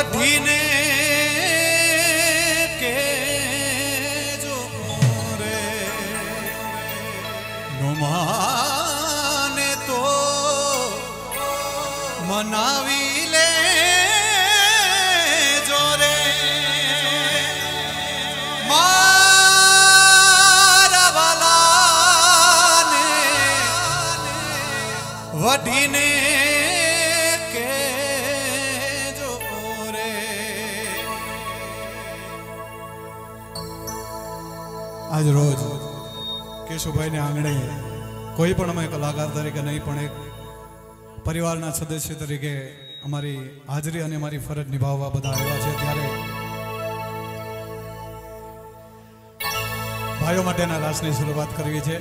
वठीने के जो रे नुमाने तो मनावी ले जो रे मारा वाला ने वठीने आज रोज केशुभाई ने आंगणे कोई पण अमे कलाकार तरीके नहीं पण एक परिवारना सदस्य तरीके अमारी हाजरी अने अमारी फरज निभाववा बधा आव्या छे त्यारे भाईओ माटेना रासनी शुरुआत करवी छे।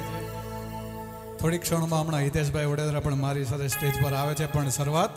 थोड़ी क्षणमां हमणां हितेशभाई वडोदरा पण मारी साथे स्टेज पर आवे छे पण शरूआत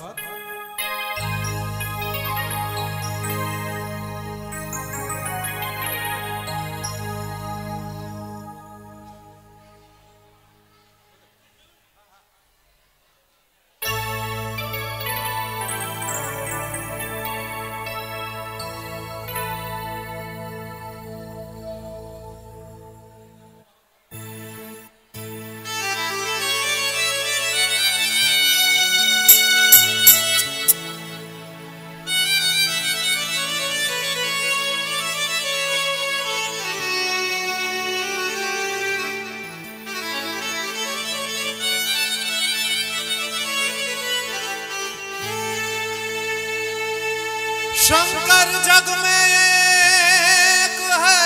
शंकर जग में एक है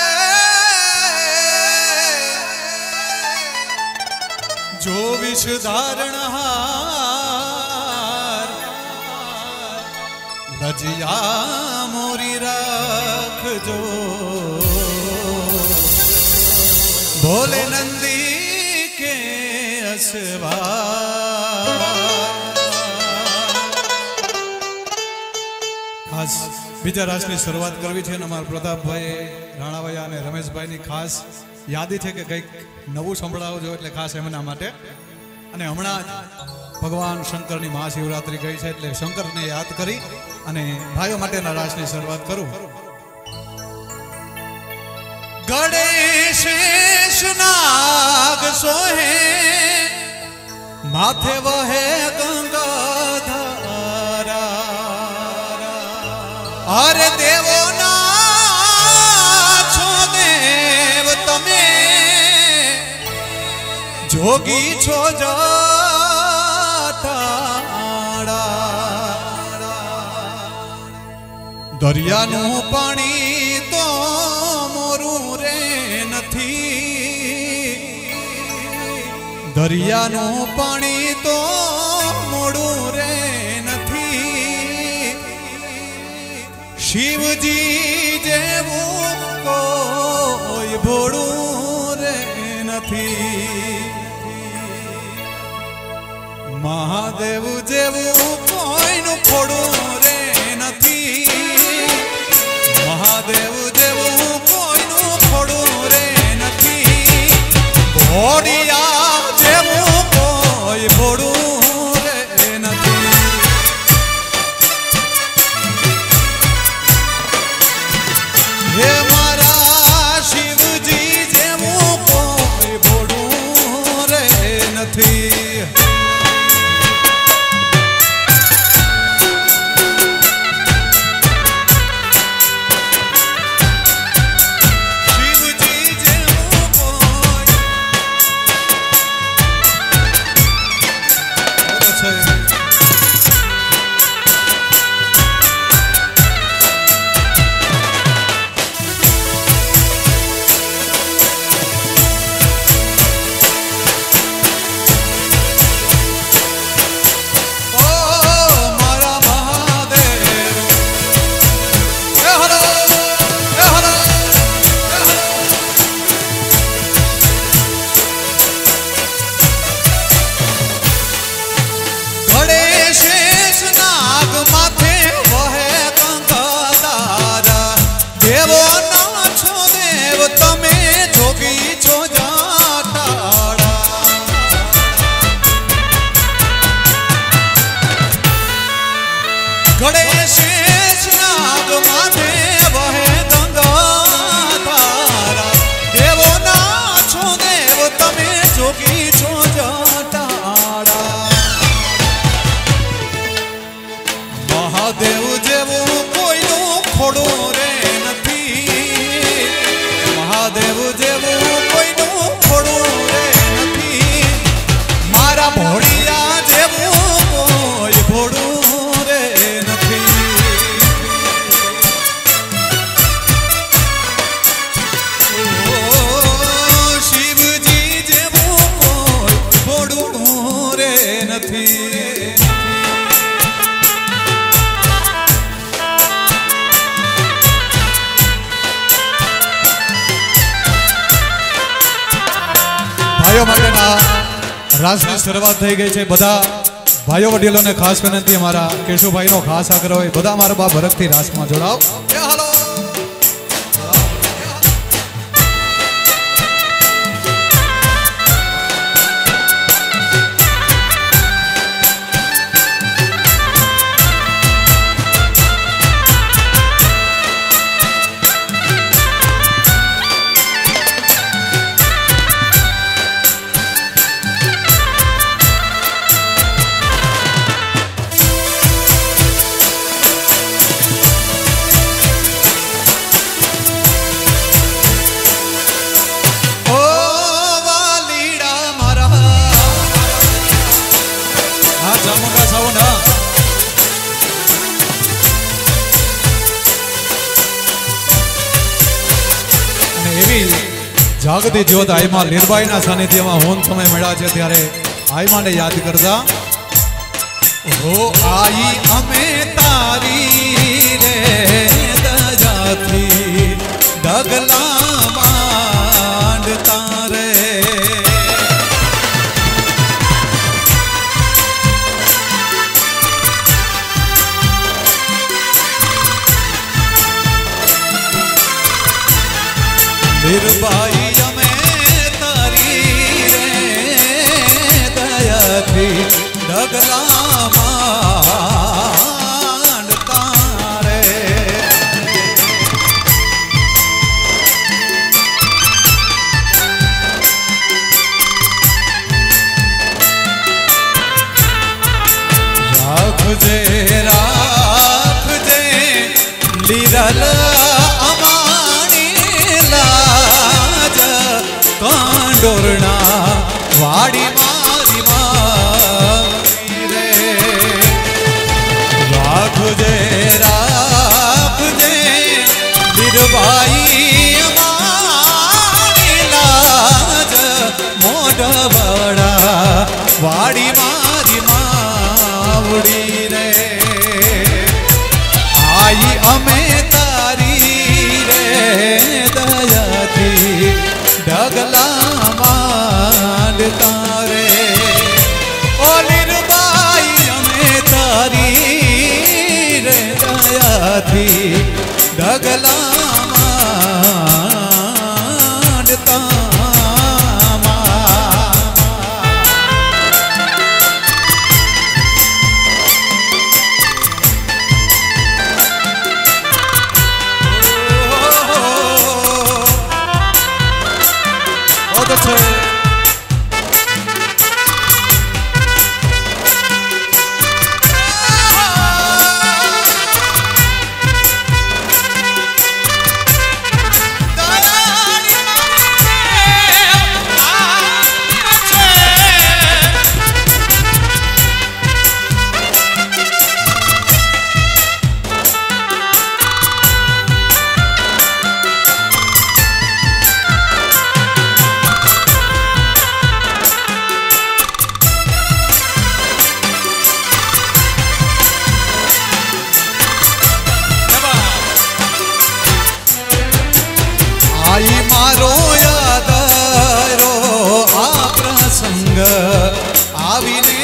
जो विष धारणहार लजिया मोरी रख जो भोले नंदी के असवार। खास बीजा रासनी शुरुआत करवी छे अमार प्रतापभाई राणाभाई अने रमेशभाई खास यादी है कि कंईक नवुं संभळावजो एटले खास एमना माटे अने हमणां भगवान शंकर नी महाशिवरात्रि गई है एटले शंकर ने याद करी अने भाईओ माटेना रासनी शुरुआत करूं। गणेश नाग सोहे माथे वहे गंगाधारा अरे देवो ना छो देव तमे जोगी छो जाटाड़ा दरियानु पाणी तो मोरू रे नथी दरियानु पाणी तो मोरू रे शिवजी जेवू कोई भोड़ू रे नथी महादेव जेवू कोई नु फोड़ू रे नथी महादेव जेवू कोई नु फोड़ू रे नथी भोड़िया जेवू कोई भोड़ू रे नथी। हे मारा शिवजी जेवू कोई भोड़ू रे नथी। गणेश नाग નથી। ભાઈઓ માટેના રાસની શરૂઆત થઈ ગઈ છે। બધા ભાઈઓ વડીલોને ખાસ વિનંતી, અમારા કેશુભાઈનો ખાસ આગ્રહ હોય, બધા મારા બા ભરતથી રાસમાં જોડાવ। હાલો જાગતી જ્યોત આઈમા લીરબાઈના સાનિધ્યમાં હોન સમય મળ્યા છે ત્યારે આઈમાને યાદ કરતા। ઓ આઈ અમે તારી રે દજાથી ડગલા માંડતા રે। લીરબાઈ ડગલા માંડતા રે। રાખજે રાખજે લીરલ અમાણી લાજ કંડોરણા વાડી મારી રાખજે રાખજે લીરબાઈ અમારી લાજ મોઢવાડા વાડી મારી માવડી રે। આઈ અમે તારી રે દયાથી ડગલા માંડતા રે। ઓ લીરબાઈ અમે તારી રે દયાથી ડગલા માંડતા। बहुत अच्छे आई मारो यादारो आ प्रसंग आवीने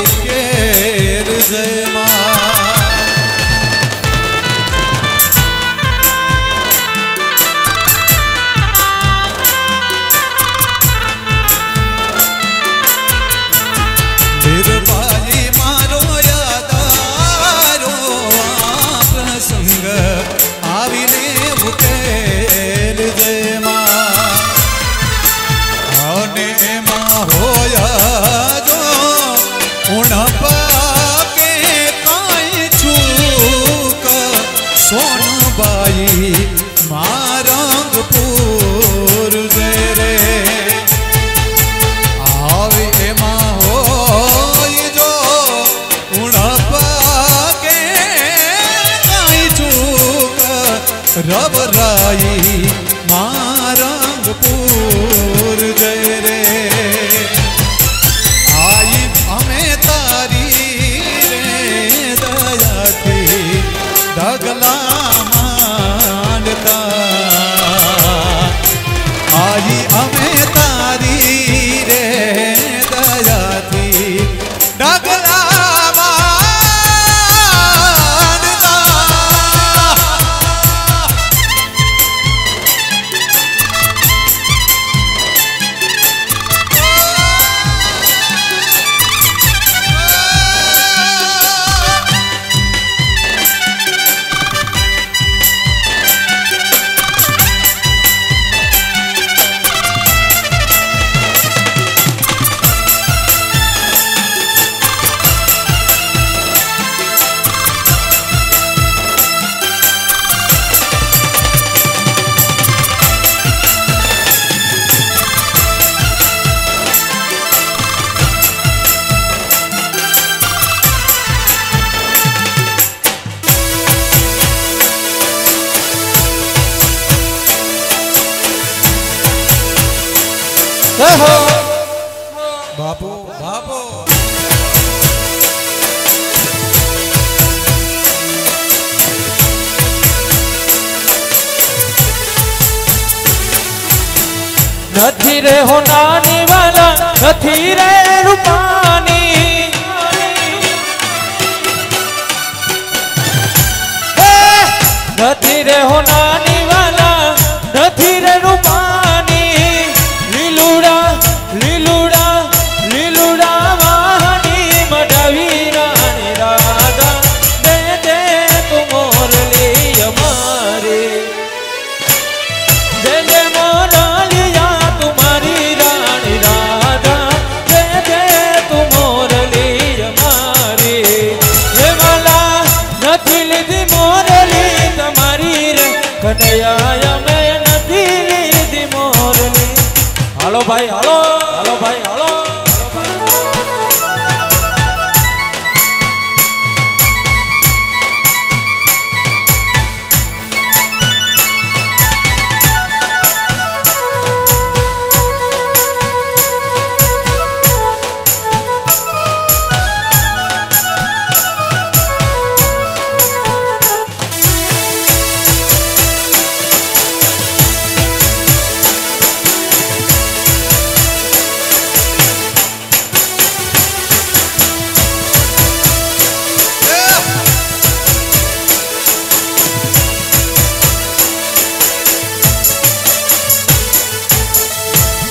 उकेर जयमा। લીરબાઈ મારો યાદારો આ પ્રસંગ આવીને ઉકેર અને એમાં હોયા જો ઉણપા કે કાંઈ છૂક સોનબાઈ મારંગપુર રે। આવે એમાં હોય જો ઉણપા કે કાંઈ છૂક રબરાઈ મારંગપુર જય રે। आई અમે બાપુ બાપુ નથી રે હોનાની વાલા નથી રે રૂપાની નથી રે હોનાની વાલા નથી રે રૂપાની લીલુડા લીલુડા લીલુડા વાહની મઢાવી રાણી રાધા દે દે તું મોરલી અમારી દે દે મોરલિયા તુમારી રાણી રાધા દે દે તું મોરલી અમારી હે વાલા નથી લીધી મોરલી તમારી રે કનૈયા મેં નથી લીધી મોરલી હાલો ભાઈ હાલો હાલો ભાઈ હાલો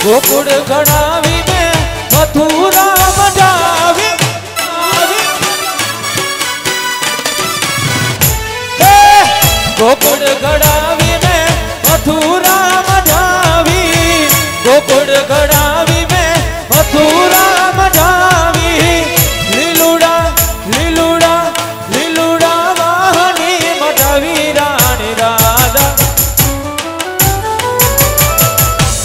गोकुल घड़ावी में मथुरा मजावी गोकुल घड़ावी में मथुरा मजावी गोकुल घड़ावी में मथुरा मजावी લીલુડા લીલુડા લીલુડા વાહની મઢાવી રાણી રાધા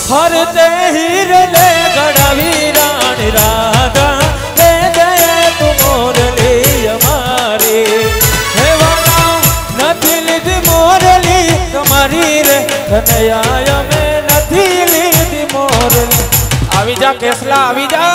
હરતે હીરલે ગડાવી રાણી રાધા દે દે તું મોરલી અમારી હે વાલા નથી લીધી મોરલી તમારી રે કનૈયા મેં નથી લીધી મોરલી આવી જા કેસલા આવી જા